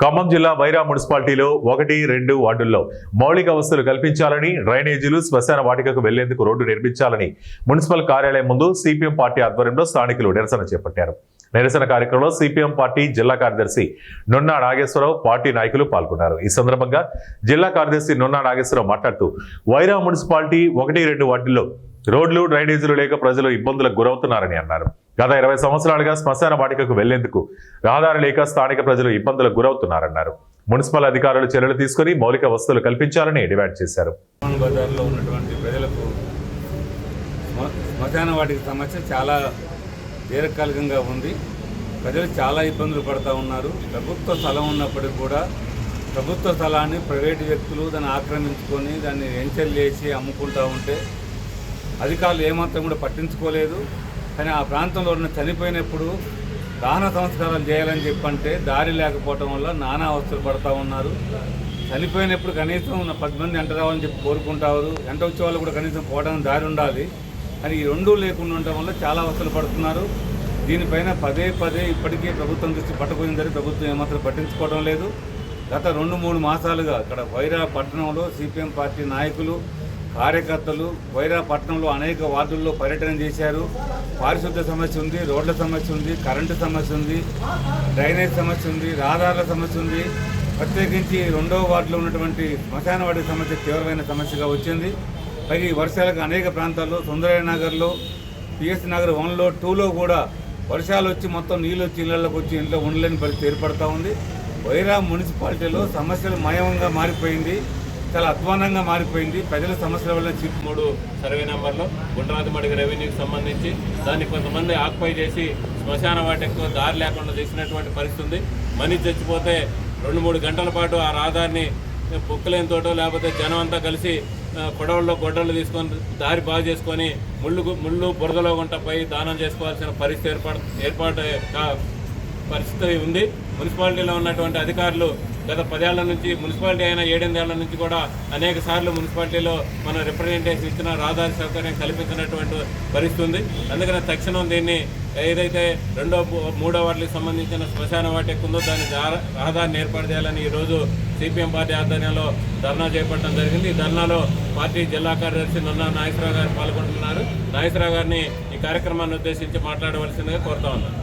ఖమ్మం జిల్లా వైరా మున్సిపాలిటీలో 1, 2 వార్డుల్లో మౌలిక వసతులు కల్పించాలని, డ్రైనేజీలు, శ్మశాన వాటికకు వెళ్లేందుకు రోడ్డు నిర్మించాలని మున్సిపల్ కార్యాలయం ముందు సిపిఎం పార్టీ ఆధ్వర్యంలో స్థానికులు నిరసన చేపట్టారు. నిరసన కార్యక్రమంలో సిపిఎం పార్టీ జిల్లా కార్యదర్శి నున్నా నాగేశ్వరరావు, పార్టీ నాయకులు పాల్గొన్నారు. ఈ సందర్భంగా జిల్లా కార్యదర్శి నున్నా నాగేశ్వరరావు మాట్లాడుతూ వైరా మున్సిపాలిటీ 1, 2 వార్డుల్లో రోడ్లు, డ్రైనేజీలు లేక ప్రజలు ఇబ్బందులకు గురవుతున్నారని అన్నారు. గత 20 సంవత్సరాలుగా శ్మశాన వాటికకు వెళ్లేందుకు రహదారి లేక స్థానిక ప్రజలు ఇబ్బందులకు గురవుతున్నారన్నారు. మున్సిపల్ అధికారులు చర్యలు తీసుకుని మౌలిక వసతులు కల్పించాలని డిమాండ్ చేశారు. బజార్లో ఉన్నటువంటి ప్రజలకు శ్మశాన వాటిక సమస్య చాలా దీర్ఘకాలికంగా ఉంది. ప్రజలు చాలా ఇబ్బందులు పడుతూ ఉన్నారు. ప్రభుత్వ స్థలం ఉన్నప్పటికీ కూడా ప్రభుత్వ స్థలాన్ని ప్రైవేటు వ్యక్తులు దాన్ని ఆక్రమించుకొని దాన్ని వెంచర్లు వేసి అమ్ముకుంటూ ఉంటే అధికారులు ఏమాత్రం కూడా పట్టించుకోలేదు. కానీ ఆ ప్రాంతంలో ఉన్న చనిపోయినప్పుడు దహన సంస్కారాలు చేయాలని చెప్పంటే దారి లేకపోవటం వల్ల నానా అవస్థలు పడుతూ ఉన్నారు. చనిపోయినప్పుడు కనీసం 10 మంది ఎంట రావాలని చెప్పి కోరుకుంటారు. ఎంట వచ్చే వాళ్ళు కూడా కనీసం పోవడానికి దారి ఉండాలి. కానీ ఈ రెండూ లేకుండా ఉండటం వల్ల చాలా అవస్థలు పడుతున్నారు. దీనిపైన పదే ఇప్పటికీ ప్రభుత్వం దృష్టి పట్టుకుపోయిందని ప్రభుత్వం ఏమాత్రం పట్టించుకోవడం లేదు. గత 2-3 మాసాలుగా ఇక్కడ వైరా పట్టణంలో సిపిఎం పార్టీ నాయకులు, కార్యకర్తలు వైరా పట్టణంలో అనేక వార్డుల్లో పర్యటన చేశారు. పారిశుద్ధ సమస్య ఉంది, రోడ్ల సమస్య ఉంది, కరెంటు సమస్య ఉంది, డ్రైనేజ్ సమస్య ఉంది, రహదారుల సమస్య ఉంది. ప్రత్యేకించి 2వ వార్డులో ఉన్నటువంటి శ్మశాన వాటి సమస్య తీవ్రమైన సమస్యగా వచ్చింది. పైగా ఈ వర్షాలకు అనేక ప్రాంతాల్లో సుందరయ్య నగర్లో, పిఎస్ నగర్ 1లో 2లో కూడా వర్షాలు వచ్చి మొత్తం నీళ్ళు వచ్చి ఇళ్లలోకి వచ్చి ఇంట్లో ఉండలేని పరిస్థితి ఏర్పడుతూ ఉంది. వైరా మున్సిపాలిటీలో సమస్యలు మయంగా మారిపోయింది, చాలా అధ్వానంగా మారిపోయింది. ప్రజల సమస్యల వల్ల 3 సర్వే నెంబర్లో గుండ్రాతిమడికి రెవెన్యూకి సంబంధించి దాన్ని కొంతమంది ఆక్యుపై చేసి శ్మశాన వాటికి దారి లేకుండా చేసినటువంటి పరిస్థితి ఉంది. మనిషి చచ్చిపోతే 2-3 గంటల పాటు ఆ రహదారిని పొక్కులేనితోటో లేకపోతే జనం అంతా కలిసి కొడవల్లో గొడ్డలు తీసుకొని దారి బాగు చేసుకొని ముళ్ళు బురదలో గుంటపై దానం చేసుకోవాల్సిన పరిస్థితి పరిస్థితి ఉంది. మున్సిపాలిటీలో ఉన్నటువంటి అధికారులు గత 10 ఏళ్ల నుంచి, మున్సిపాలిటీ అయినా 7-8 ఏళ్ల నుంచి కూడా అనేక సార్లు మున్సిపాలిటీలో మన రిప్రజెంటేషన్ ఇచ్చిన రహదారి సౌకర్యం కల్పించినటువంటి పరిస్థితి ఉంది. అందుకని తక్షణం దీన్ని ఏదైతే 2-3 వార్డులకు సంబంధించిన శ్మశాన వాటిక ఉందో దాన్ని రహదారిని ఏర్పాటు చేయాలని ఈరోజు సిపిఎం పార్టీ ఆధ్వర్యంలో ధర్నా చేపట్టడం జరిగింది. ఈ ధర్నాలో పార్టీ జిల్లా కార్యదర్శి నున్నా నాగేశ్వరరావు గారు పాల్గొంటున్నారు. నాగేశ్వరరావు గారిని ఈ కార్యక్రమాన్ని ఉద్దేశించి మాట్లాడవలసిందిగా కోరుతా ఉన్నారు.